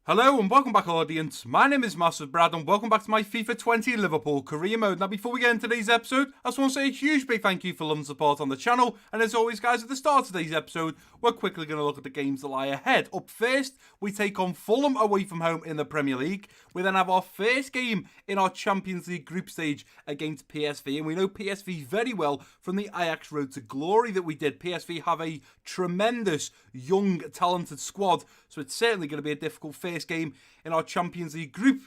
Hello and welcome back, audience. My name is MassiveBrad and welcome back to my FIFA 20 Liverpool career mode. Now, before we get into today's episode, I just want to say a huge big thank you for love and support on the channel. And as always, guys, at the start of today's episode, we're quickly going to look at the games that lie ahead. Up first, we take on Fulham away from home in the Premier League. We then have our first game in our Champions League group stage against PSV. And we know PSV very well from the Ajax Road to Glory that we did. PSV have a tremendous, young, talented squad. So it's certainly going to be a difficult first game in our Champions League group.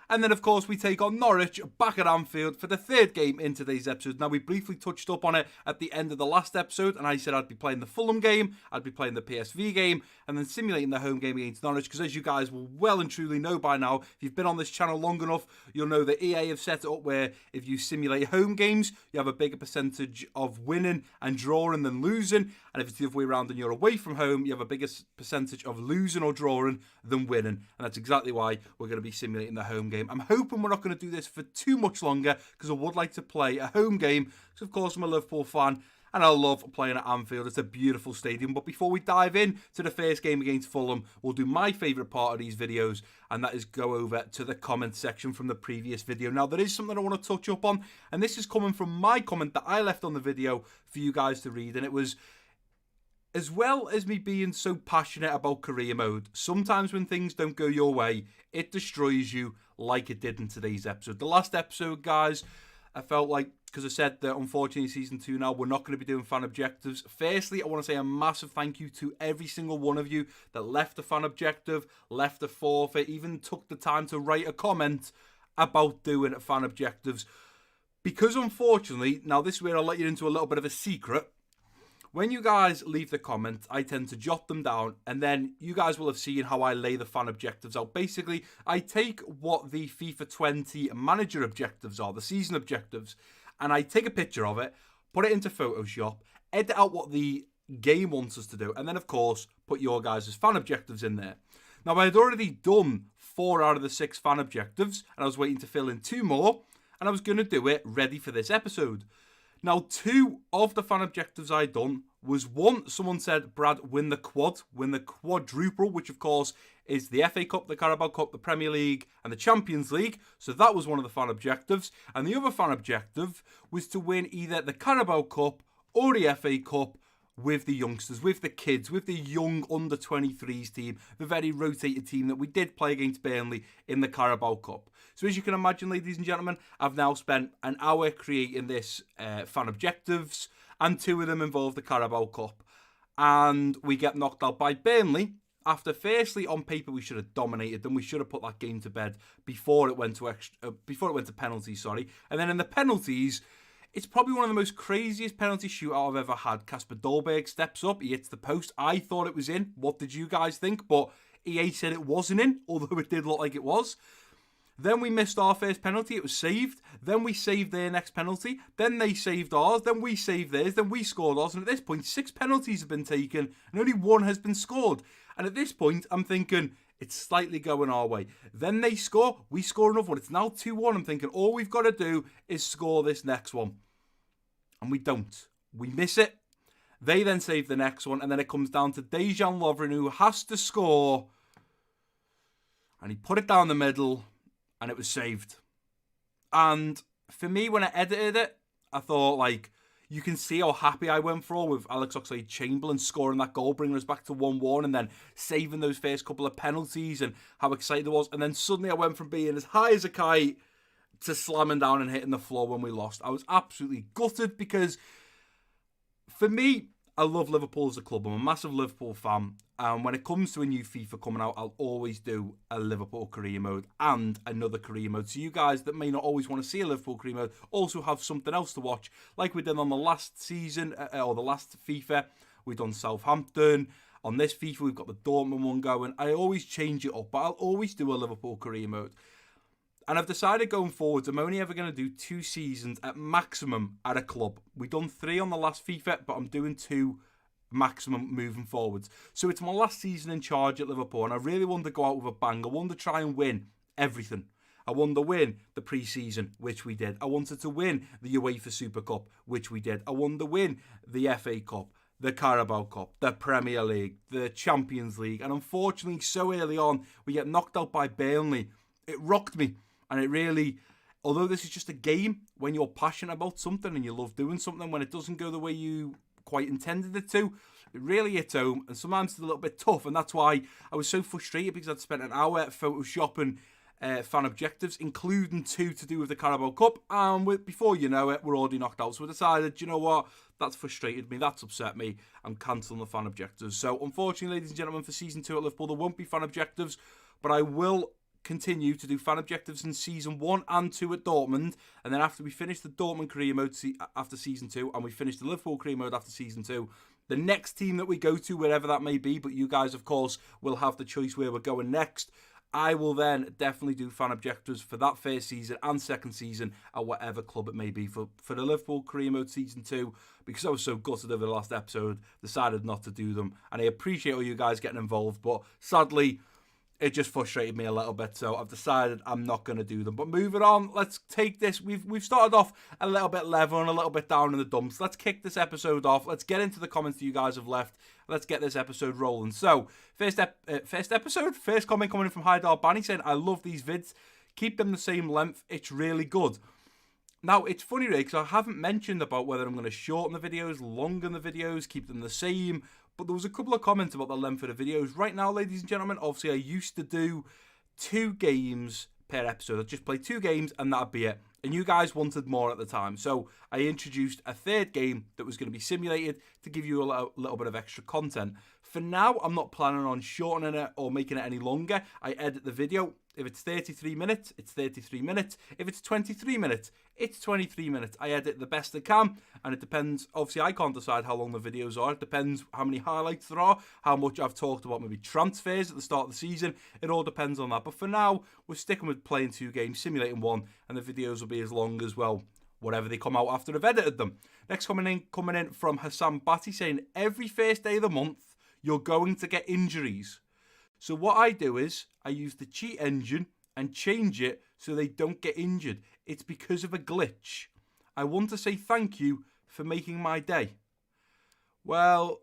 And then, of course, we take on Norwich back at Anfield for the third game in today's episode. Now, we briefly touched up on it at the end of the last episode, and I said I'd be playing the Fulham game, I'd be playing the PSV game, and then simulating the home game against Norwich, because as you guys will well and truly know by now, if you've been on this channel long enough, you'll know that EA have set it up where if you simulate home games, you have a bigger percentage of winning and drawing than losing, and if it's the other way around and you're away from home, you have a bigger percentage of losing or drawing than winning, and that's exactly why we're going to be simulating the home game. I'm hoping we're not going to do this for too much longer because I would like to play a home game because, of course, I'm a Liverpool fan and I love playing at Anfield. It's a beautiful stadium. But before we dive in to the first game against Fulham, we'll do my favourite part of these videos, and that is go over to the comment section from the previous video. Now, there is something I want to touch up on, and this is coming from my comment that I left on the video for you guys to read, and it was, as well as me being so passionate about career mode, sometimes when things don't go your way, it destroys you like it did in today's episode. The last episode, guys, I felt like, because I said that unfortunately Season 2 now, we're not going to be doing fan objectives. Firstly, I want to say a massive thank you to every single one of you that left a fan objective, left a forfeit, even took the time to write a comment about doing fan objectives. Because unfortunately, now this is where I'll let you into a little bit of a secret. When you guys leave the comment, I tend to jot them down, and then you guys will have seen how I lay the fan objectives out. Basically, I take what the FIFA 20 manager objectives are, the season objectives, and I take a picture of it, put it into Photoshop, edit out what the game wants us to do, and then, of course, put your guys' fan objectives in there. Now, I had already done 4 out of the 6 fan objectives, and I was waiting to fill in 2 more, and I was going to do it ready for this episode. Now, 2 of the fan objectives I'd done was, 1, someone said, Brad, win the quadruple, which of course is the FA Cup, the Carabao Cup, the Premier League, and the Champions League. So that was one of the fan objectives. And the other fan objective was to win either the Carabao Cup or the FA Cup with the youngsters, with the kids, with the young under-23s team, the very rotated team that we did play against Burnley in the Carabao Cup. So as you can imagine, ladies and gentlemen, I've now spent an hour creating this fan objectives, and 2 of them involve the Carabao Cup. And we get knocked out by Burnley after, firstly, on paper we should have dominated them. We should have put that game to bed before it went to penalties, And then in the penalties, it's probably one of the most craziest penalty shootout I've ever had. Kasper Dolberg steps up, he hits the post. I thought it was in. What did you guys think? But EA said it wasn't in, although it did look like it was. Then we missed our first penalty, it was saved. Then we saved their next penalty. Then they saved ours. Then we saved theirs. Then we scored ours. And at this point, 6 penalties have been taken and only 1 has been scored. And at this point, I'm thinking, it's slightly going our way. Then they score. We score another one. It's now 2-1. I'm thinking, all we've got to do is score this next one. And we don't. We miss it. They then save the next one. And then it comes down to Dejan Lovren, who has to score. And he put it down the middle. And it was saved. And for me, when I edited it, I thought, like, you can see how happy I went for with Alex Oxlade-Chamberlain scoring that goal, bringing us back to 1-1, and then saving those first couple of penalties, and how excited I was. And then suddenly I went from being as high as a kite to slamming down and hitting the floor when we lost. I was absolutely gutted because, for me, I love Liverpool as a club. I'm a massive Liverpool fan. And when it comes to a new FIFA coming out, I'll always do a Liverpool career mode and another career mode. So you guys that may not always want to see a Liverpool career mode also have something else to watch. Like we did on the last season, or the last FIFA, we've done Southampton. On this FIFA, we've got the Dortmund one going. I always change it up, but I'll always do a Liverpool career mode. And I've decided going forwards, I'm only ever going to do 2 seasons at maximum at a club. We've done 3 on the last FIFA, but I'm doing 2 maximum moving forwards. So it's my last season in charge at Liverpool, and I really wanted to go out with a bang. I wanted to try and win everything. I wanted to win the pre-season, which we did. I wanted to win the UEFA Super Cup, which we did. I wanted to win the FA Cup. the Carabao Cup, the Premier League, the Champions League, and unfortunately so early on we get knocked out by Burnley. It rocked me, and it really, although this is just a game, when you're passionate about something and you love doing something, when it doesn't go the way you quite intended it to, it really hits home, and sometimes it's a little bit tough, and that's why I was so frustrated, because I'd spent an hour photoshopping fan objectives, including 2 to do with the Carabao Cup, and before you know it, we're already knocked out. So I decided, you know what, that's frustrated me, that's upset me, I'm cancelling the fan objectives. So unfortunately, ladies and gentlemen, for Season 2 at Liverpool, there won't be fan objectives, but I will continue to do fan objectives in Season 1 and 2 at Dortmund, and then after we finish the Dortmund career mode after Season 2, and we finish the Liverpool career mode after Season 2, the next team that we go to, wherever that may be, but you guys, of course, will have the choice where we're going next, I will then definitely do fan objectives for that first season and second season at whatever club it may be. For the Liverpool career mode Season 2, because I was so gutted over the last episode, decided not to do them. And I appreciate all you guys getting involved, but sadly, it just frustrated me a little bit, so I've decided I'm not going to do them. But moving on, let's take this. We've started off a little bit level and a little bit down in the dumps. Let's kick this episode off. Let's get into the comments that you guys have left. Let's get this episode rolling. So, first comment coming in from Haidar Bani saying, I love these vids. Keep them the same length. It's really good. Now, it's funny, really, because I haven't mentioned about whether I'm going to shorten the videos, lengthen the videos, keep them the same. But there was a couple of comments about the length of the videos. Right now, ladies and gentlemen, obviously I used to do 2 games per episode. I'd just play 2 games and that'd be it. And you guys wanted more at the time. So I introduced a 3rd game that was going to be simulated to give you a little bit of extra content. For now, I'm not planning on shortening it or making it any longer. I edit the video. If it's 33 minutes, it's 33 minutes. If it's 23 minutes, it's 23 minutes. I edit the best I can, and it depends. Obviously, I can't decide how long the videos are. It depends how many highlights there are, how much I've talked about maybe transfers at the start of the season. It all depends on that. But for now, we're sticking with playing 2 games, simulating 1, and the videos will be as long as, well, whatever they come out after I've edited them. Next coming in from Hassan Bati saying, every first day of the month, you're going to get injuries. So what I do is I use the cheat engine and change it so they don't get injured. It's because of a glitch. I want to say thank you for making my day. Well,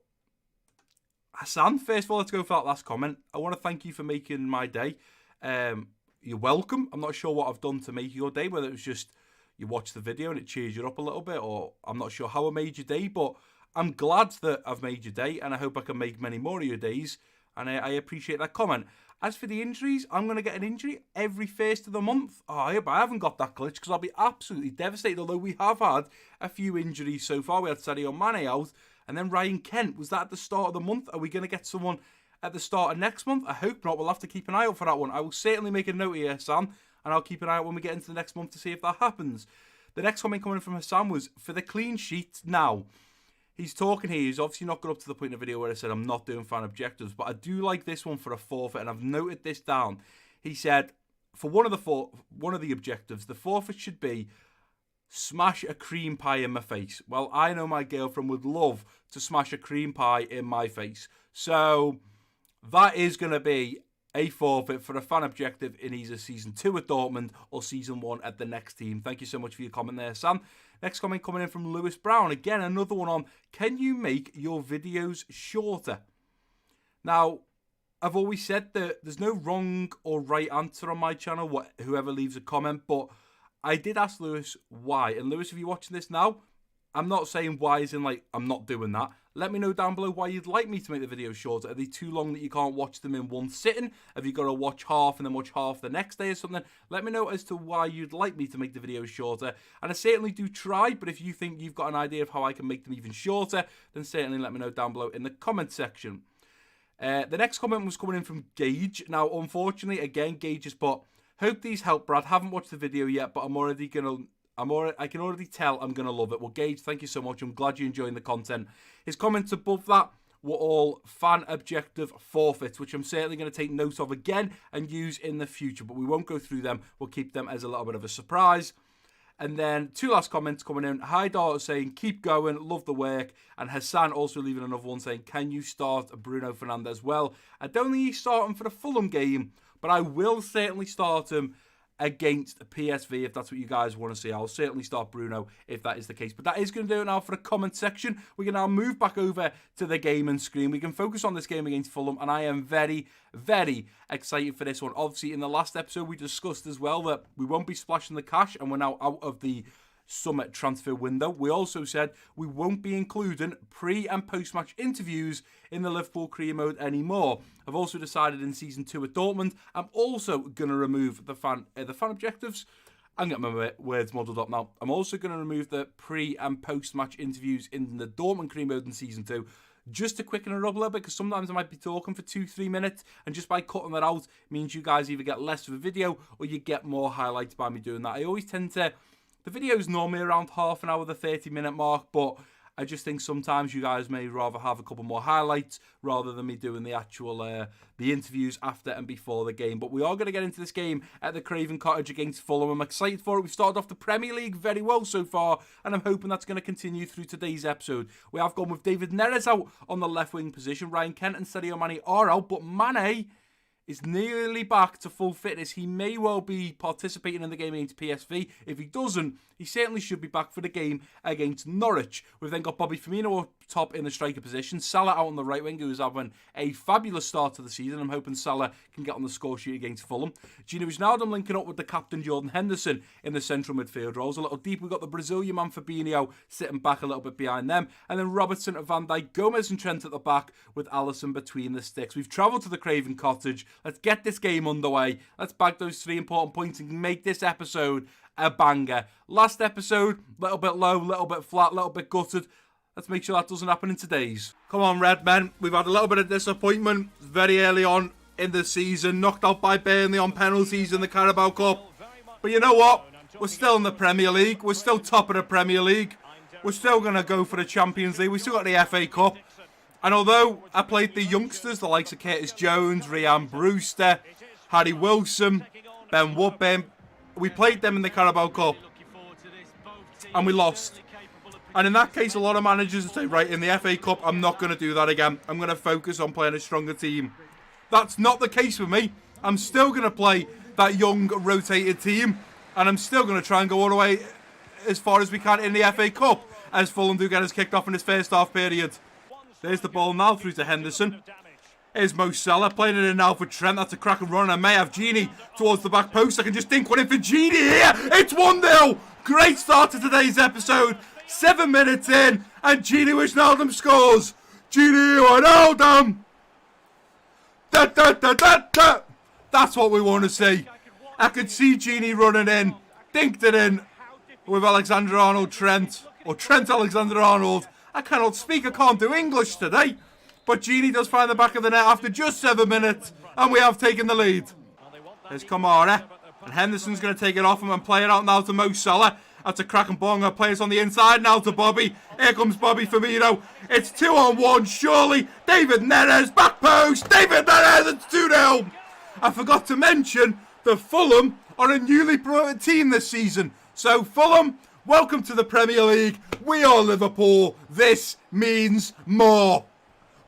Hassan, first of all, let's go for that last comment. I want to thank you for making my day. You're welcome. I'm not sure what I've done to make your day, whether it was just you watch the video and it cheers you up a little bit, or I'm not sure how I made your day, but I'm glad that I've made your day, and I hope I can make many more of your days. And I appreciate that comment. As for the injuries, I'm going to get an injury every first of the month. Oh, I hope I haven't got that glitch, because I'll be absolutely devastated. Although we have had a few injuries so far. We had Sadio Mane out, and then Ryan Kent. Was that at the start of the month? Are we going to get someone at the start of next month? I hope not. We'll have to keep an eye out for that one. I will certainly make a note here, Sam, and I'll keep an eye out when we get into the next month to see if that happens. The next comment coming from Hassan was, for the clean sheet now. He's talking here. He's obviously not got up to the point in the video where I said I'm not doing fan objectives, but I do like this one for a forfeit, and I've noted this down. He said, for one of the objectives, the forfeit should be smash a cream pie in my face. Well, I know my girlfriend would love to smash a cream pie in my face. So that is going to be a forfeit for a fan objective in either Season 2 at Dortmund or Season 1 at the next team. Thank you so much for your comment there, Sam. Next comment coming in from Lewis Brown. Again, another one on, can you make your videos shorter? Now, I've always said that there's no wrong or right answer on my channel, whoever leaves a comment, but I did ask Lewis why. And Lewis, if you're watching this now, I'm not saying why as in like, I'm not doing that. Let me know down below why you'd like me to make the videos shorter. Are they too long that you can't watch them in one sitting? Have you got to watch half and then watch half the next day or something? Let me know as to why you'd like me to make the videos shorter. And I certainly do try, but if you think you've got an idea of how I can make them even shorter, then certainly let me know down below in the comment section. The next comment was coming in from Gage. Now, unfortunately, again, Gage has put, hope these help, Brad. Haven't watched the video yet, but I can already tell I'm going to love it. Well, Gage, thank you so much. I'm glad you're enjoying the content. His comments above that were all fan objective forfeits, which I'm certainly going to take note of again and use in the future, but we won't go through them. We'll keep them as a little bit of a surprise. And then 2 last comments coming in. Haidar saying, keep going, love the work. And Hassan also leaving another one saying, can you start Bruno Fernandes? Well, I don't think he's starting for the Fulham game, but I will certainly start him against PSV, if that's what you guys want to see. I'll certainly start Bruno if that is the case. But that is going to do it now for the comment section. We can now move back over to the gaming screen. We can focus on this game against Fulham, and I am very, very excited for this one. Obviously, in the last episode, we discussed as well that we won't be splashing the cash, and we're now out of the summer transfer window. We also said we won't be including pre- and post-match interviews in the Liverpool career mode anymore. I've also decided in Season 2 at Dortmund, I'm also going to remove the fan objectives. I'm getting my words muddled up now. I'm also going to remove the pre- and post-match interviews in the Dortmund career mode in Season 2, just to quicken it up a little bit, because sometimes I might be talking for 2-3 minutes, and just by cutting that out means you guys either get less of a video or you get more highlights by me doing that. I always tend to... The video is normally around half an hour, the 30-minute mark, but I just think sometimes you guys may rather have a couple more highlights rather than me doing the actual the interviews after and before the game. But we are going to get into this game at the Craven Cottage against Fulham. I'm excited for it. We've started off the Premier League very well so far, and I'm hoping that's going to continue through today's episode. We have gone with David Neres out on the left wing position. Ryan Kent and Sadio Mane are out, but Mane is nearly back to full fitness. He may well be participating in the game against PSV. If he doesn't, he certainly should be back for the game against Norwich. We've then got Bobby Firmino up top in the striker position. Salah out on the right wing, who is having a fabulous start to the season. I'm hoping Salah can get on the score sheet against Fulham. Gino Wijnaldum linking up with the captain Jordan Henderson in the central midfield roles. A little deep, we've got the Brazilian man Fabinho sitting back a little bit behind them. And then Robertson, Van Dijk, Gomez and Trent at the back with Alisson between the sticks. We've travelled to the Craven Cottage. Let's get this game underway. Let's bag those 3 important points and make this episode a banger. Last episode, a little bit low, a little bit flat, a little bit gutted. Let's make sure that doesn't happen in today's. Come on, Red Men. We've had a little bit of disappointment very early on in the season. Knocked out by Burnley on penalties in the Carabao Cup. But you know what? We're still in the Premier League. We're still top of the Premier League. We're still going to go for the Champions League. We still got the FA Cup. And although I played the youngsters, the likes of Curtis Jones, Ryan Brewster, Harry Wilson, Ben Woodburn, we played them in the Carabao Cup. And we lost. And in that case, a lot of managers say, right, in the FA Cup, I'm not going to do that again. I'm going to focus on playing a stronger team. That's not the case with me. I'm still going to play that young, rotated team. And I'm still going to try and go all the way as far as we can in the FA Cup, as Fulham do get us kicked off in this first half period. There's the ball now through to Henderson. Here's Mo Salah playing it in now for Trent. That's a cracking run. I may have Gini towards the back post. I can just dink one in for Gini here. It's 1-0. Great start to today's episode. 7 minutes in, and Gini Wijnaldum scores. Gini Wijnaldum. Da, da, da, da, da. That's what we want to see. I could see Gini running in, dinked it in with Alexander-Arnold Trent, or Trent Alexander-Arnold. I cannot speak, I can't do English today. But Gini does find the back of the net after just 7 minutes, and we have taken the lead. There's Kamara, and Henderson's going to take it off him and play it out now to Mo Salah. That's a cracking bongo. Players on the inside now to Bobby. Here comes Bobby Firmino. It's 2-on-1, surely. David Neres, back post. David Neres, it's 2-0. I forgot to mention that Fulham are a newly promoted team this season. So Fulham, welcome to the Premier League. We are Liverpool. This means more.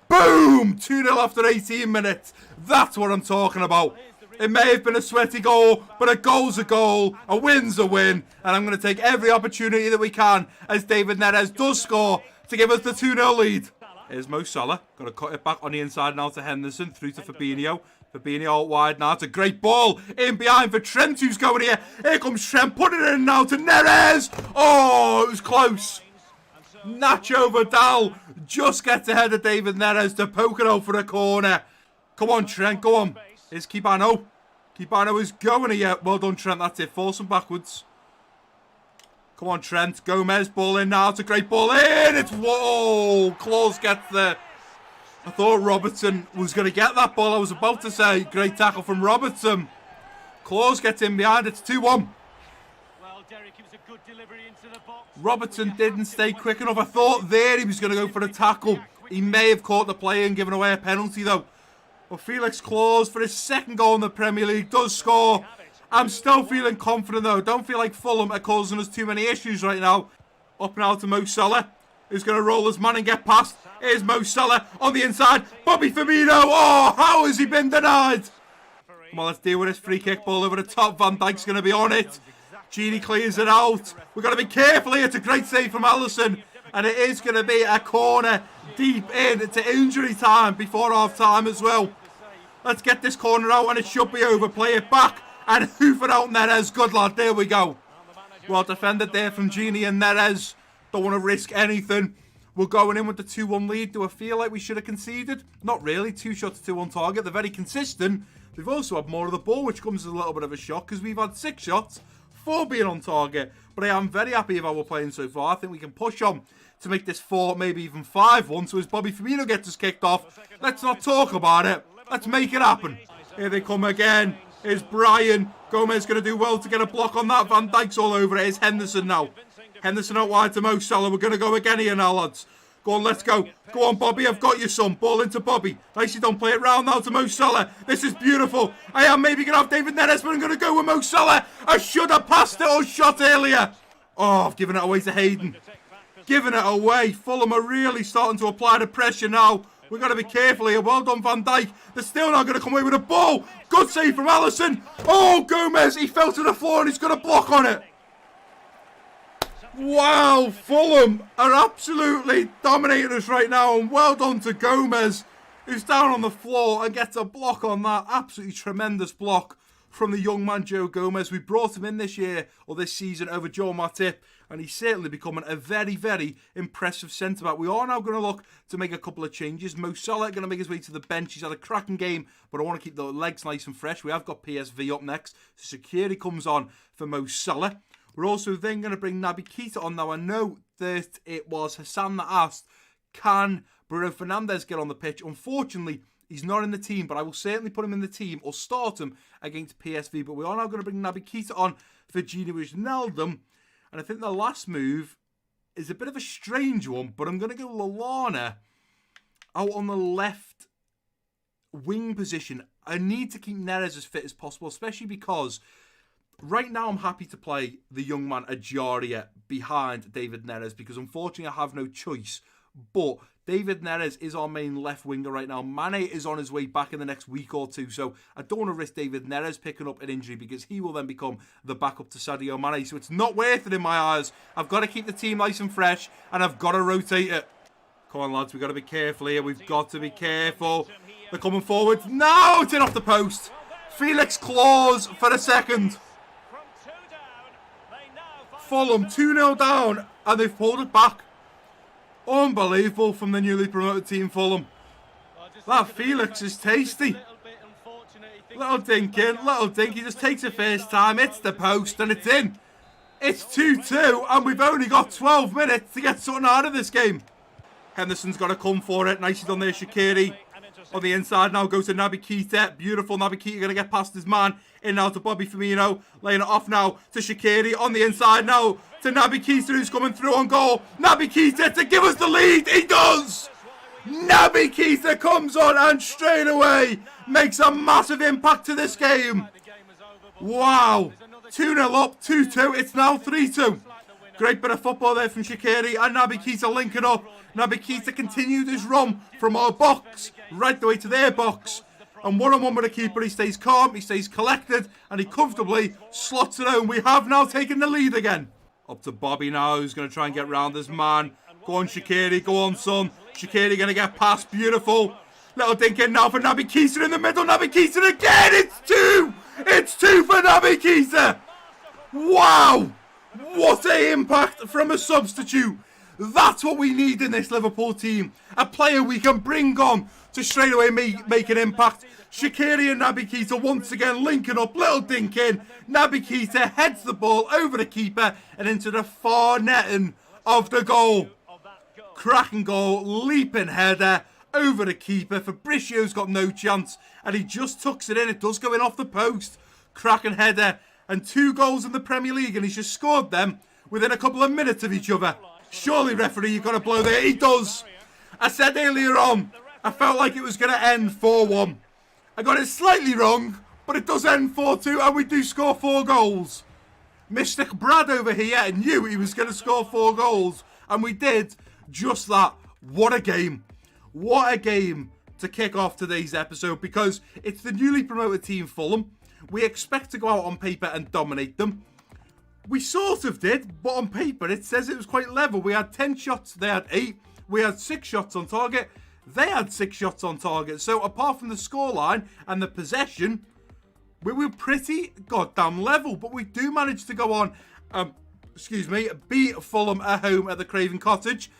Boom! 2-0 after 18 minutes. That's what I'm talking about. It may have been a sweaty goal, but a goal's a goal, a win's a win, and I'm going to take every opportunity that we can as David Neres does score to give us the 2-0 lead. Here's Mo Salah, going to cut it back on the inside now to Henderson, through to Fabinho. Fabinho out wide now, it's a great ball in behind for Trent, who's going here. Here comes Trent, putting it in now to Neres. Oh, it was close. Nacho Vidal just gets ahead of David Neres to poke it out for the corner. Come on, Trent, go on. Here's Kibano. Kibano is going here. Well done, Trent. That's it. Force him backwards. Come on, Trent. Gomez, ball in now. It's a great ball in. It's... Whoa! Claus gets there. I thought Robertson was going to get that ball. I was about to say, great tackle from Robertson. Claus gets in behind. It's 2-1. Robertson didn't stay quick enough. I thought there he was going to go for the tackle. He may have caught the play and given away a penalty, though. Well, Felix Claus, for his second goal in the Premier League, does score. I'm still feeling confident, though. Don't feel like Fulham are causing us too many issues right now. Up now to Mo Salah, who's going to roll his man and get past. Here's Mo Salah on the inside. Bobby Firmino. Oh, how has he been denied? Come on, let's deal with this free kick ball over the top. Van Dijk's going to be on it. Gini clears it out. We've got to be careful here. It's a great save from Alisson. And it is going to be a corner deep into injury time before half time as well. Let's get this corner out and it should be over. Play it back and hoof it out, Neres. Good lad, there we go. Well defended there from Gini and Neres. Don't want to risk anything. We're going in with the 2-1 lead. Do I feel like we should have conceded? Not really. 2 shots, 2 on target. They're very consistent. They've also had more of the ball, which comes as a little bit of a shock because we've had 6 shots, 4 being on target. But I am very happy with how we're playing so far. I think we can push on to make this 4, maybe even 5-1. So as Bobby Firmino gets us kicked off, let's not talk about it. Let's make it happen. Here they come again. Here's Brian. Gomez going to do well to get a block on that. Van Dijk's all over it. Here's Henderson now. Henderson out wide to Mo Salah. We're going to go again here now, lads. Go on, let's go. Go on, Bobby. I've got you, son. Ball into Bobby. Nicely done. Play it round now to Mo Salah. This is beautiful. I am maybe going to have David Neres, but I'm going to go with Mo Salah. I should have passed it or shot earlier. Oh, I've given it away to Hayden. Giving it away. Fulham are really starting to apply the pressure now. We've got to be careful here. Well done, Van Dijk. They're still not going to come away with a ball. Good save from Alisson. Oh, Gomez. He fell to the floor and he's got a block on it. Wow, Fulham are absolutely dominating us right now. And well done to Gomez, who's down on the floor and gets a block on that. Absolutely tremendous block from the young man, Joe Gomez. We brought him in this year, or this season, over Joe Matip. And he's certainly becoming a very, very impressive centre-back. We are now going to look to make a couple of changes. Mo Salah going to make his way to the bench. He's had a cracking game, but I want to keep the legs nice and fresh. We have got PSV up next. So security comes on for Mo Salah. We're also then going to bring Naby Keita on. Now, I know that it was Hassan that asked, can Bruno Fernandes get on the pitch? Unfortunately, he's not in the team, but I will certainly put him in the team or start him against PSV. But we are now going to bring Naby Keita on for Gini Wijnaldum. And I think the last move is a bit of a strange one, but I'm going to go Lallana out on the left wing position. I need to keep Neres as fit as possible, especially because right now I'm happy to play the young man Ajaria behind David Neres because unfortunately I have no choice. But David Neres is our main left winger right now. Mane is on his way back in the next week or two. So I don't want to risk David Neres picking up an injury because he will then become the backup to Sadio Mane. So it's not worth it in my eyes. I've got to keep the team nice and fresh and I've got to rotate it. Come on, lads. We've got to be careful here. We've got to be careful. They're coming forward. No, it's in off the post. Felix claws for a second. Fulham 2-0 down and they've pulled it back. Unbelievable from the newly promoted team Fulham. That Felix is tasty. Little dink in, little dink. He just takes it first time, hits the post and it's in. It's 2-2 and we've only got 12 minutes to get something out of this game. Henderson's got to come for it. Nicely done there, Shaqiri. On the inside now goes to Naby Keita. Beautiful. Naby Keita going to get past his man. In now to Bobby Firmino. Laying it off now to Shaqiri. On the inside now to Naby Keita who's coming through on goal. Naby Keita to give us the lead. He does! Naby Keita comes on and straight away makes a massive impact to this game. Wow. 2-0 up. 2-2. It's now 3-2. Great bit of football there from Shaqiri and Naby Keita linking up. Naby Keita continued his run from our box right the way to their box. And one-on-one with the keeper, he stays calm, he stays collected, and he comfortably slots it home. We have now taken the lead again. Up to Bobby now, who's going to try and get round this man. Go on, Shaqiri, go on, son. Shaqiri going to get past, beautiful. Little dink in now for Naby Keita in the middle. Naby Keita again, it's 2! It's 2 for Naby Keita! Wow! What an impact from a substitute. That's what we need in this Liverpool team. A player we can bring on to straight away make an impact. Shaqiri and Naby Keita once again linking up. Little dink in. Naby Keita heads the ball over the keeper and into the far netting of the goal. Cracking goal. Leaping header over the keeper. Fabricio's got no chance. And he just tucks it in. It does go in off the post. Cracking header. And 2 goals in the Premier League, and he's just scored them within a couple of minutes of each other. Surely, referee, you've got to blow there. He does. I said earlier on, I felt like it was going to end 4-1. I got it slightly wrong, but it does end 4-2, and we do score 4 goals. Mr. Brad over here knew he was going to score 4 goals, and we did just that. What a game. What a game to kick off today's episode because it's the newly promoted team Fulham. We expect to go out on paper and dominate them. We sort of did, but on paper it says it was quite level. We had 10 shots, they had 8. We had 6 shots on target, they had 6 shots on target. So apart from the scoreline and the possession, we were pretty goddamn level. But we do manage to go on, beat Fulham at home at the Craven Cottage.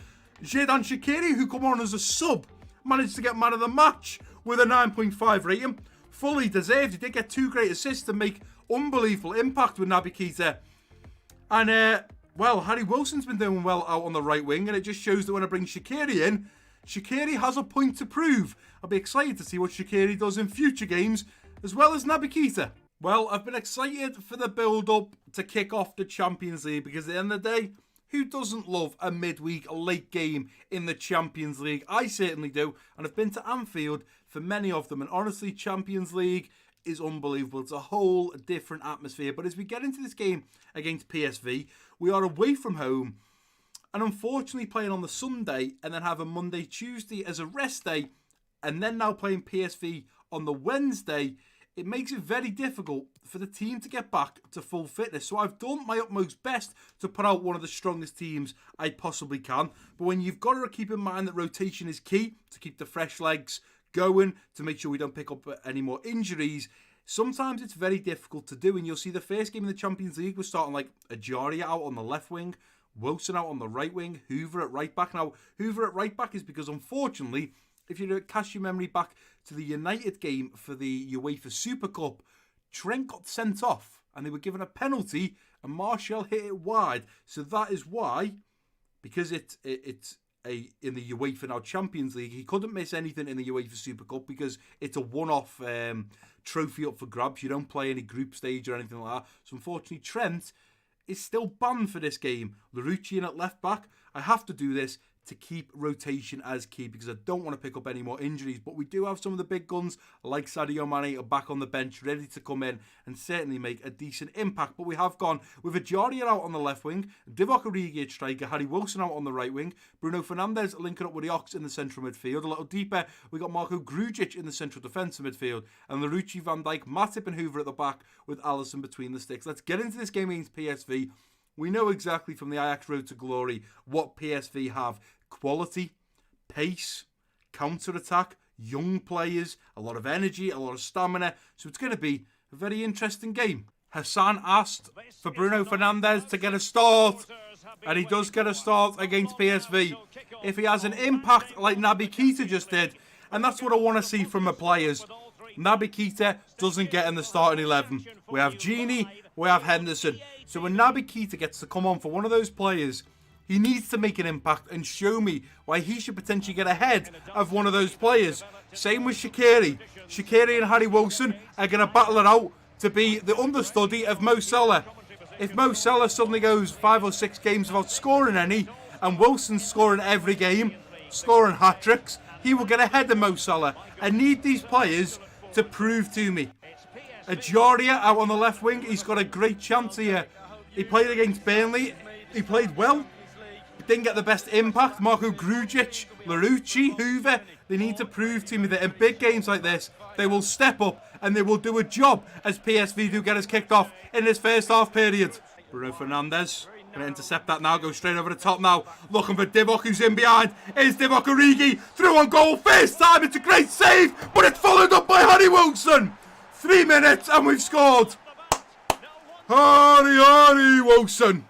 Xherdan Shaqiri, who come on as a sub, managed to get man of the match with a 9.5 rating. Fully deserved. He did get 2 great assists and make unbelievable impact with Naby Keita. And, Harry Wilson's been doing well out on the right wing, and it just shows that when I bring Shaqiri in, Shaqiri has a point to prove. I'll be excited to see what Shaqiri does in future games, as well as Naby Keita. Well, I've been excited for the build-up to kick off the Champions League, because at the end of the day, who doesn't love a midweek late game in the Champions League? I certainly do, and I've been to Anfield for many of them, and honestly, Champions League is unbelievable. It's a whole different atmosphere. But as we get into this game against PSV, we are away from home, and unfortunately playing on the Sunday, and then have a Monday, Tuesday as a rest day, and then now playing PSV on the Wednesday, it makes it very difficult for the team to get back to full fitness. So I've done my utmost best to put out one of the strongest teams I possibly can. But when you've got to keep in mind that rotation is key to keep the fresh legs going, to make sure we don't pick up any more injuries, sometimes it's very difficult to do. And you'll see the first game in the Champions League, we're starting like Ajaria out on the left wing, Wilson out on the right wing, Hoover at right back. Now, Hoover at right back is because, unfortunately, if you cast your memory back to the United game for the UEFA Super Cup, Trent got sent off and they were given a penalty and Martial hit it wide. So that is why, because it's in the UEFA now Champions League, he couldn't miss anything in the UEFA Super Cup because it's a one-off trophy up for grabs. You don't play any group stage or anything like that. So unfortunately, Trent is still banned for this game. Larouci in at left back. I have to do this to keep rotation as key because I don't want to pick up any more injuries. But we do have some of the big guns like Sadio Mane are back on the bench, ready to come in and certainly make a decent impact. But we have gone with Ajaria out on the left wing, Divock Origi at striker, Harry Wilson out on the right wing, Bruno Fernandes linking up with the Ox in the central midfield. A little deeper, we got Marco Grujic in the central defensive midfield, and Larouci, Van Dijk, Matip and Hoover at the back with Alisson between the sticks. Let's get into this game against PSV. We know exactly from the Ajax road to glory what PSV have. Quality, pace, counter-attack, young players, a lot of energy, a lot of stamina. So it's going to be a very interesting game. Hassan asked for Bruno Fernandes to get a start, and he does get a start against PSV. If he has an impact like Naby Keita just did, and that's what I want to see from the players. Naby Keita doesn't get in the starting 11. We have Gini, we have Henderson. So when Naby Keita gets to come on for one of those players, he needs to make an impact and show me why he should potentially get ahead of one of those players. Same with Shaqiri. Shaqiri and Harry Wilson are going to battle it out to be the understudy of Mo Salah. If Mo Salah suddenly goes 5 or 6 games without scoring any, and Wilson's scoring every game, scoring hat-tricks, he will get ahead of Mo Salah. I need these players to prove to me. Ajaria out on the left wing, he's got a great chance here. He played against Burnley, he played well. Didn't get the best impact. Marco Grujic, Larouci, Hoover, they need to prove to me that in big games like this, they will step up and they will do a job as PSV do get us kicked off in this first half period. Bruno Fernandes going to intercept that now, go straight over the top now, looking for Divock who's in behind. Is Divock Origi through on goal, first time, it's a great save, but it's followed up by Harry Wilson. 3 minutes and we've scored. Harry Wilson.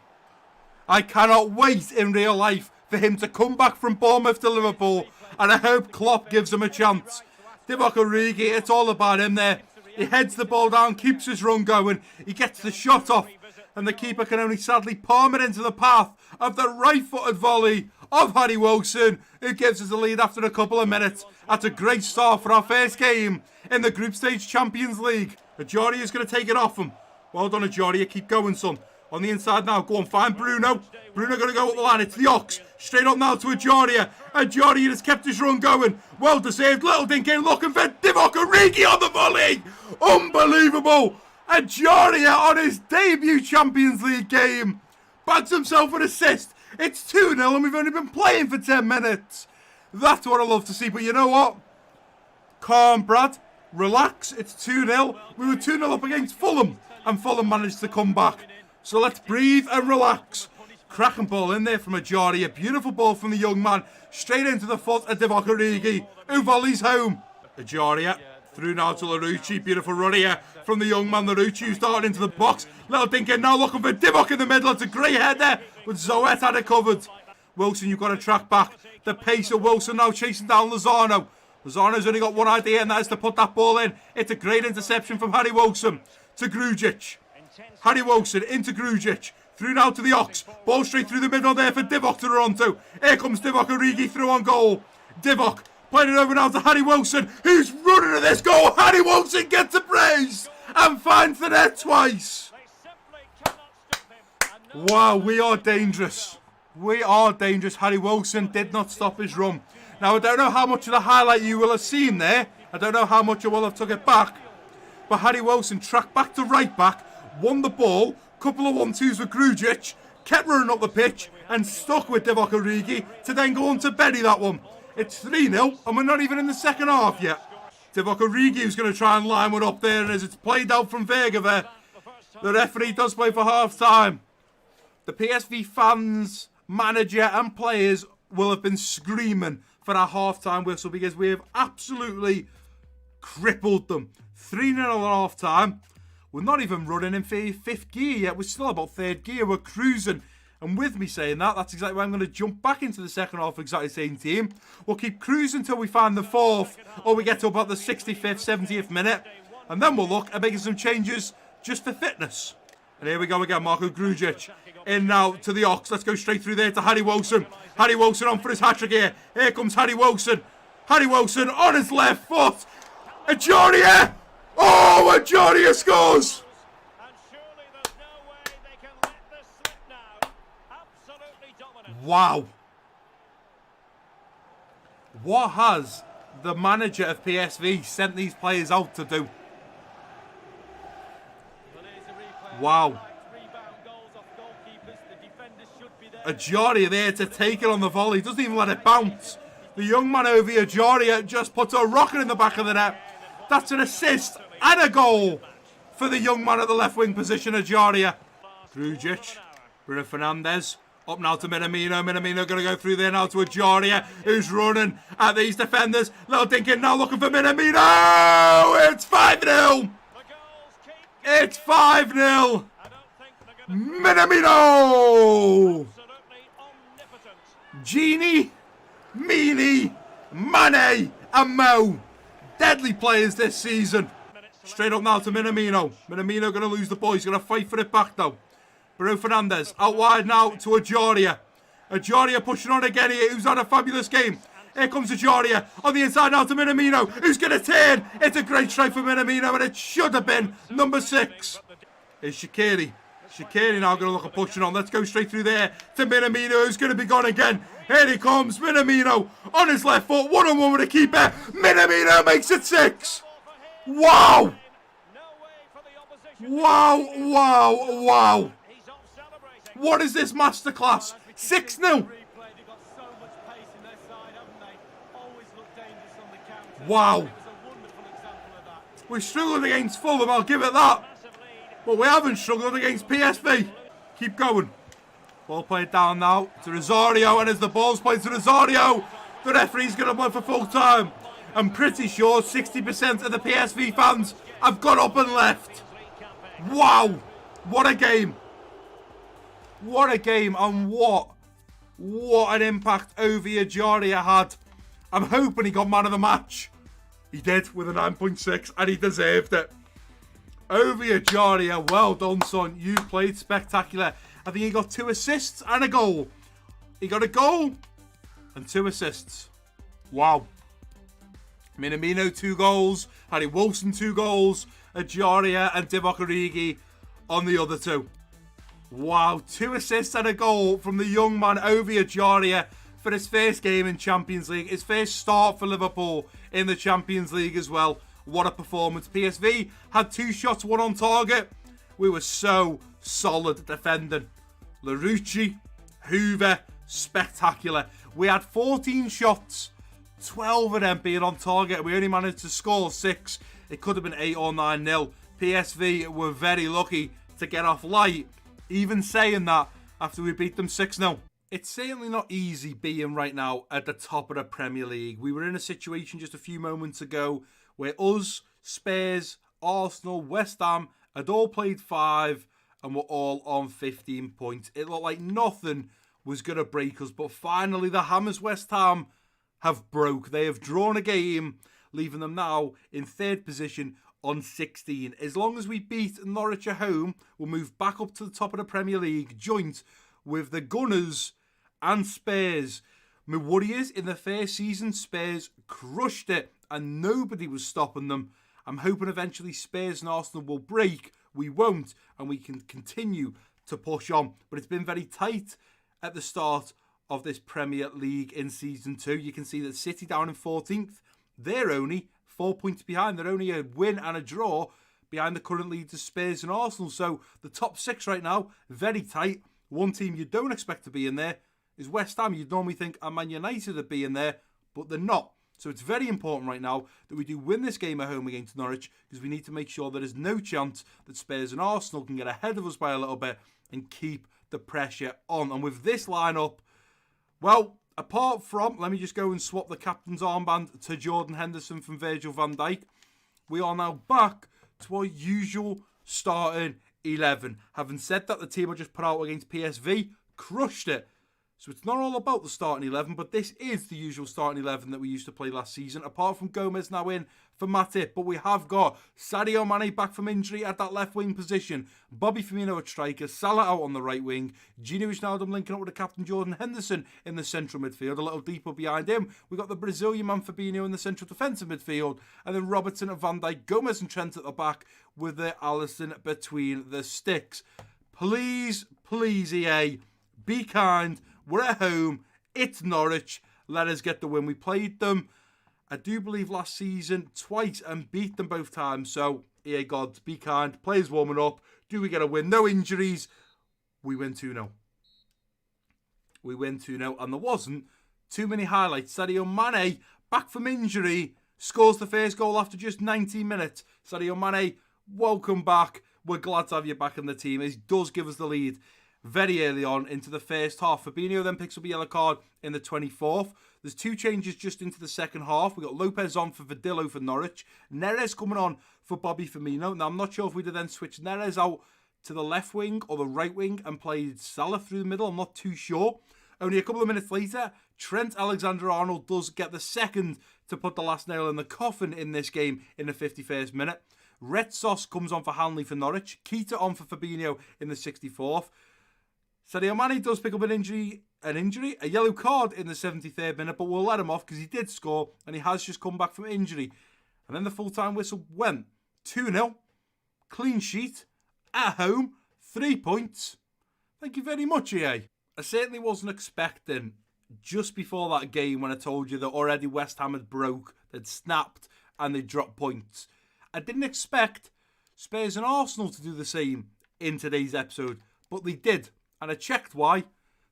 I cannot wait in real life for him to come back from Bournemouth to Liverpool, and I hope Klopp gives him a chance. Divock Origi, it's all about him there. He heads the ball down, keeps his run going, he gets the shot off, and the keeper can only sadly palm it into the path of the right-footed volley of Harry Wilson, who gives us a lead after a couple of minutes. That's a great start for our first game in the Group Stage Champions League. Ajaria is going to take it off him. Well done, Ajaria, keep going, son. On the inside now, go on, find Bruno. Bruno going to go up the line, it's the Ox. Straight up now to Ajaria. Ajaria has kept his run going. Well deserved, little dink in, looking for Divock Origi on the volley. Unbelievable. Ajaria on his debut Champions League game bags himself an assist. It's 2-0 and we've only been playing for 10 minutes. That's what I love to see, but you know what? Calm, Brad. Relax. It's 2-0. We were 2-0 up against Fulham, and Fulham managed to come back. So let's breathe and relax. Cracking ball in there from Ajaria. Beautiful ball from the young man. Straight into the foot of Divock Origi, who volleys home. Ajaria through now to Larouci. Beautiful run here from the young man Larouci, who's starting into the box. Little Dinkin now looking for Divock in the middle. It's a great header, but Zoet had it covered. Wilson, you've got to track back. The pace of Wilson now chasing down Lozano. Lozano's only got one idea, and that is to put that ball in. It's a great interception from Harry Wilson to Grujic. Harry Wilson into Grujic. Through now to the Ox. Ball straight through the middle there for Divock to run to. Here comes Divock Origi through on goal. Divock playing it over now to Harry Wilson, who's running at this goal. Harry Wilson gets a brace and finds the net twice. Wow, we are dangerous. We are dangerous. Harry Wilson did not stop his run. Now, I don't know how much of the highlight you will have seen there. I don't know how much you will have took it back. But Harry Wilson tracked back to right back, won the ball, couple of 1-2s with Grujic, kept running up the pitch and stuck with Divock Origi to then go on to bury that one. It's 3-0 and we're not even in the second half yet. Divock Origi is going to try and line one up there, and as it's played out from Vega there, the referee does play for half time. The PSV fans, manager and players will have been screaming for that half-time whistle because we have absolutely crippled them. 3-0 at half-time. We're not even running in fifth gear yet. We're still about third gear. We're cruising. And with me saying that, that's exactly why I'm going to jump back into the second half of exactly the same team. We'll keep cruising until we find the fourth, or we get to about the 65th, 70th minute. And then we'll look at making some changes just for fitness. And here we go again, Marko Grujic. In now to the Ox. Let's go straight through there to Harry Wilson. Harry Wilson on for his hat-trick here. Here comes Harry Wilson. Harry Wilson on his left foot. Ajaria! Oh, Ajaria scores! Wow. What has the manager of PSV sent these players out to do? Wow. Ajaria there to take it on the volley. Doesn't even let it bounce. The young man over here, Ajaria, just puts a rocket in the back of the net. That's an assist and a goal for the young man at the left wing position, Ajaria. Grujic, Bruno Fernandes. Up now to Minamino. Minamino going to go through there now to Ajaria, who's running at these defenders. Little Dinkin now looking for Minamino. It's 5-0. It's 5-0. Minamino. Genie, Meanie, Mane and Mo. Deadly players this season. Straight up now to Minamino. Minamino going to lose the ball. He's going to fight for it back though. Bruno Fernandes out wide now to Ajaria. Ajaria pushing on again here, who's had a fabulous game. Here comes Ajaria on the inside now to Minamino, who's going to turn. It's a great strike for Minamino, and it should have been number 6. It's Shaqiri. Shaqiri now going to look at pushing on. Let's go straight through there to Minamino, who's going to be gone again. Here he comes, Minamino on his left foot, one-on-one with the keeper. Minamino makes it 6. Wow! Wow, wow, wow. What is this masterclass? 6-0. Wow. We struggled against Fulham, I'll give it that. But we haven't struggled against PSV. Keep going. Ball played down now to Rosario, and as the ball's played to Rosario, the referee's going to play for full time. I'm pretty sure 60% of the PSV fans have got up and left. Wow. What a game. What a game, and what an impact Ovi Ajaria had. I'm hoping he got man of the match. He did with a 9.6, and he deserved it. Ovi Ajaria, well done, son. You played spectacular. I think he got 2 assists and a goal. He got a goal and 2 assists. Wow. Minamino 2 goals. Harry Wilson 2 goals. Ajaria and Divock Origi on the other 2. Wow, 2 assists and a goal from the young man Ovi Ajaria for his first game in Champions League. His first start for Liverpool in the Champions League as well. What a performance. PSV had 2 shots, 1 on target. We were so solid defending. Larouci, Hoover, spectacular. We had 14 shots, 12 of them being on target. We only managed to score 6. It could have been 8 or 9-0. PSV were very lucky to get off light. Even saying that after we beat them 6-0. It's certainly not easy being right now at the top of the Premier League. We were in a situation just a few moments ago where us, Spurs, Arsenal, West Ham had all played 5 and were all on 15 points. It looked like nothing was going to break us, but finally the Hammers West Ham have broke. They have drawn a game, leaving them now in 3rd position on 16. As long as we beat Norwich at home, we'll move back up to the top of the Premier League, joint with the Gunners and Spurs. My worry is, in the first season, Spurs crushed it and nobody was stopping them. I'm hoping eventually Spurs and Arsenal will break. We won't, and we can continue to push on. But it's been very tight at the start of this Premier League in Season 2. You can see that City down in 14th. They're only 4 points behind. They're only a win and a draw behind the current leaders Spurs and Arsenal. So the top 6 right now, very tight. One team you don't expect to be in there is West Ham. You'd normally think Man United would be in there, but they're not. So it's very important right now that we do win this game at home against Norwich, because we need to make sure there is no chance that Spurs and Arsenal can get ahead of us by a little bit and keep the pressure on. And with this lineup, well, apart from, let me just go and swap the captain's armband to Jordan Henderson from Virgil van Dijk, we are now back to our usual starting 11. Having said that, the team I just put out against PSV crushed it. So it's not all about the starting 11, but this is the usual starting 11 that we used to play last season, apart from Gomez now in for Matip. But we have got Sadio Mane back from injury at that left wing position, Bobby Firmino at striker, Salah out on the right wing, Gino Wijnaldum linking up with the captain Jordan Henderson in the central midfield. A little deeper behind him, we've got the Brazilian man Fabinho in the central defensive midfield, and then Robertson at Van Dijk, Gomez and Trent at the back with the Alisson between the sticks. Please, please EA, be kind. We're at home. It's Norwich. Let us get the win. We played them, I do believe, last season twice and beat them both times. So, EA gods, be kind. Players warming up. Do we get a win? No injuries. We win 2-0. We win 2-0. And there wasn't too many highlights. Sadio Mane, back from injury, scores the first goal after just 19 minutes. Sadio Mane, welcome back. We're glad to have you back in the team. He does give us the lead very early on into the first half. Fabinho then picks up a yellow card in the 24th. There's 2 changes just into the second half. We got Lopez on for Verdillo for Norwich. Neres coming on for Bobby Firmino. Now, I'm not sure if we'd have then switched Neres out to the left wing or the right wing and played Salah through the middle. I'm not too sure. Only a couple of minutes later, Trent Alexander-Arnold does get the second to put the last nail in the coffin in this game in the 51st minute. Retsos comes on for Hanley for Norwich. Keita on for Fabinho in the 64th. Sadio Mane does pick up a yellow card in the 73rd minute, but we'll let him off because he did score and he has just come back from injury. And then the full-time whistle went 2-0, clean sheet, at home, 3 points. Thank you very much, EA. I certainly wasn't expecting, just before that game when I told you that already West Ham had broke, they'd snapped and they'd dropped points. I didn't expect Spurs and Arsenal to do the same in today's episode, but they did. And I checked why.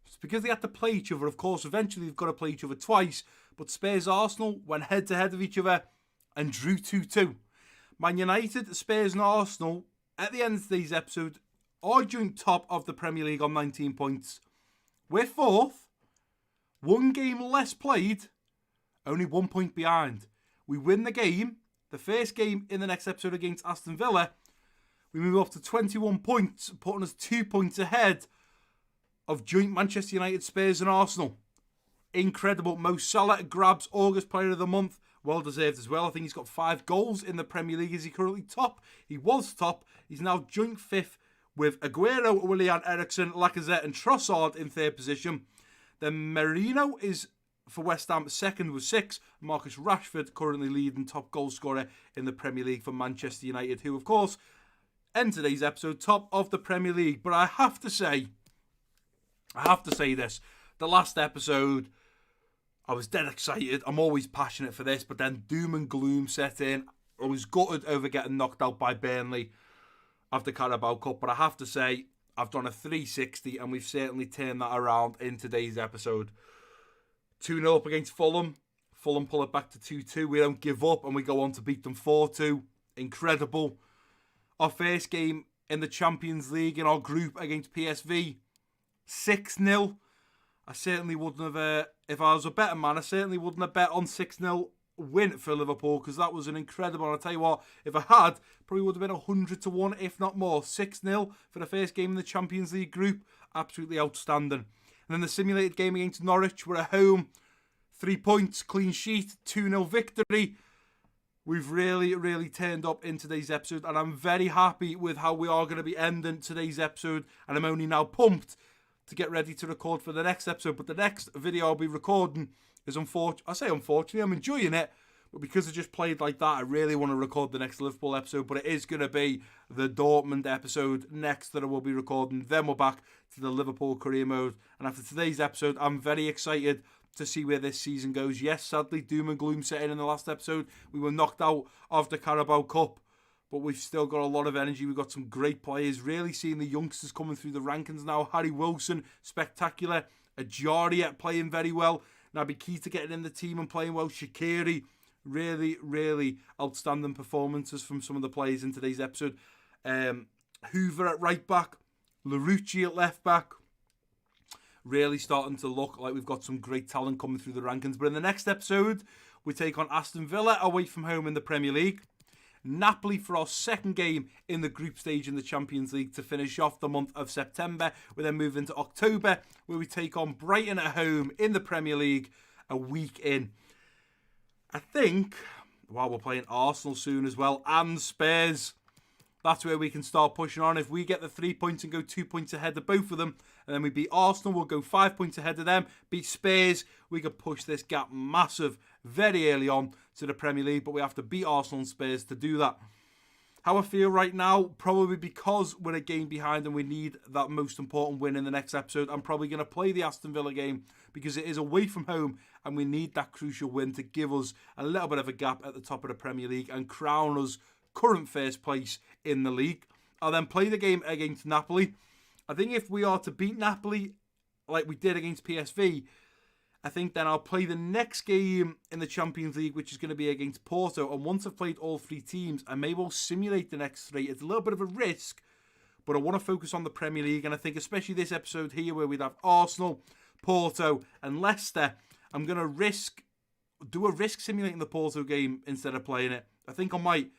It's because they had to play each other. Of course, eventually they've got to play each other twice. But Spurs Arsenal went head to head of each other and drew 2-2. Man United, Spurs and Arsenal, at the end of today's episode, are joint top of the Premier League on 19 points. We're 4th. 1 game less played. Only 1 point behind. We win the game. The first game in the next episode against Aston Villa. We move up to 21 points, putting us 2 points ahead of joint Manchester United, Spurs and Arsenal. Incredible. Mo Salah grabs August Player of the Month. Well deserved as well. I think he's got 5 goals in the Premier League. Is he currently top? He was top. He's now joint 5th with Aguero, Willian Eriksen, Lacazette and Trossard in 3rd position. Then Merino is for West Ham 2nd with 6. Marcus Rashford currently leading top goal scorer in the Premier League for Manchester United, who of course end today's episode top of the Premier League. But I have to say this. The last episode, I was dead excited. I'm always passionate for this, but then doom and gloom set in. I was gutted over getting knocked out by Burnley after Carabao Cup, but I have to say, I've done a 360 and we've certainly turned that around in today's episode. 2-0 up against Fulham. Fulham pull it back to 2-2. We don't give up and we go on to beat them 4-2. Incredible. Our first game in the Champions League in our group against PSV, 6-0. I certainly wouldn't have, if I was a better man, I certainly wouldn't have bet on 6-0 win for Liverpool, because that was an incredible. And I'll tell you what, if I had, probably would have been 100-1, if not more. 6-0 for the first game in the Champions League group. Absolutely outstanding. And then the simulated game against Norwich, we're at home. 3 points, clean sheet, 2-0 victory. We've really turned up in today's episode, and I'm very happy with how we are going to be ending today's episode, and I'm only now pumped to get ready to record for the next episode. But the next video I'll be recording is unfortunately, I'm enjoying it, but because I just played like that, I really want to record the next Liverpool episode, but it is going to be the Dortmund episode next that I will be recording. Then we're back to the Liverpool career mode, and after today's episode, I'm very excited to see where this season goes. Yes, sadly, doom and gloom set in the last episode. We were knocked out of the Carabao Cup, but we've still got a lot of energy. We've got some great players. Really seeing the youngsters coming through the rankings now. Harry Wilson, spectacular. Ajaria playing very well. Naby Keita getting in the team and playing well. Shaqiri, really outstanding performances from some of the players in today's episode. Hoover at right back. Larouci at left back. Really starting to look like we've got some great talent coming through the rankings. But in the next episode, we take on Aston Villa away from home in the Premier League. Napoli for our second game in the group stage in the Champions League to finish off the month of September. We then move into October, where we take on Brighton at home in the Premier League a week in. I think, we're playing Arsenal soon as well, and Spurs. That's where we can start pushing on. If we get the 3 points and go 2 points ahead of both of them, and then we beat Arsenal, we'll go 5 points ahead of them. Beat Spurs, we could push this gap massive very early on to the Premier League, but we have to beat Arsenal and Spurs to do that. How I feel right now, probably because we're a game behind and we need that most important win in the next episode, I'm probably going to play the Aston Villa game because it is away from home and we need that crucial win to give us a little bit of a gap at the top of the Premier League and crown us current first place in the league. I'll then play the game against Napoli. I think if we are to beat Napoli like we did against PSV, I think then I'll play the next game in the Champions League, which is going to be against Porto. And once I've played all three teams, I may well simulate the next three. It's a little bit of a risk, but I want to focus on the Premier League. And I think especially this episode here where we'd have Arsenal, Porto and Leicester, I'm going to do a risk simulating the Porto game instead of playing it. I think I might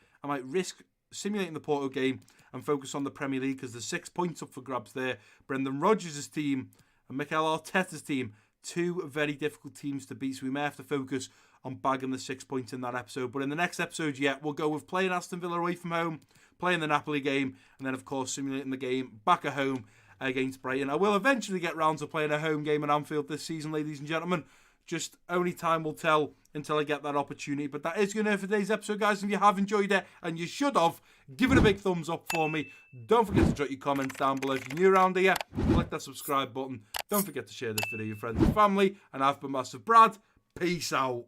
risk simulating the Porto game and focus on the Premier League because there's 6 points up for grabs there. Brendan Rodgers' team and Mikel Arteta's team, two very difficult teams to beat, so we may have to focus on bagging the 6 points in that episode. But in the next episode, we'll go with playing Aston Villa away from home, playing the Napoli game, and then, of course, simulating the game back at home against Brighton. I will eventually get round to playing a home game at Anfield this season, ladies and gentlemen. Just only time will tell until I get that opportunity. But that is going to do it for today's episode, guys. If you have enjoyed it, and you should have, give it a big thumbs up for me. Don't forget to drop your comments down below if you're new around here. Click that subscribe button. Don't forget to share this video with your friends and family. And I've been Massive Brad. Peace out.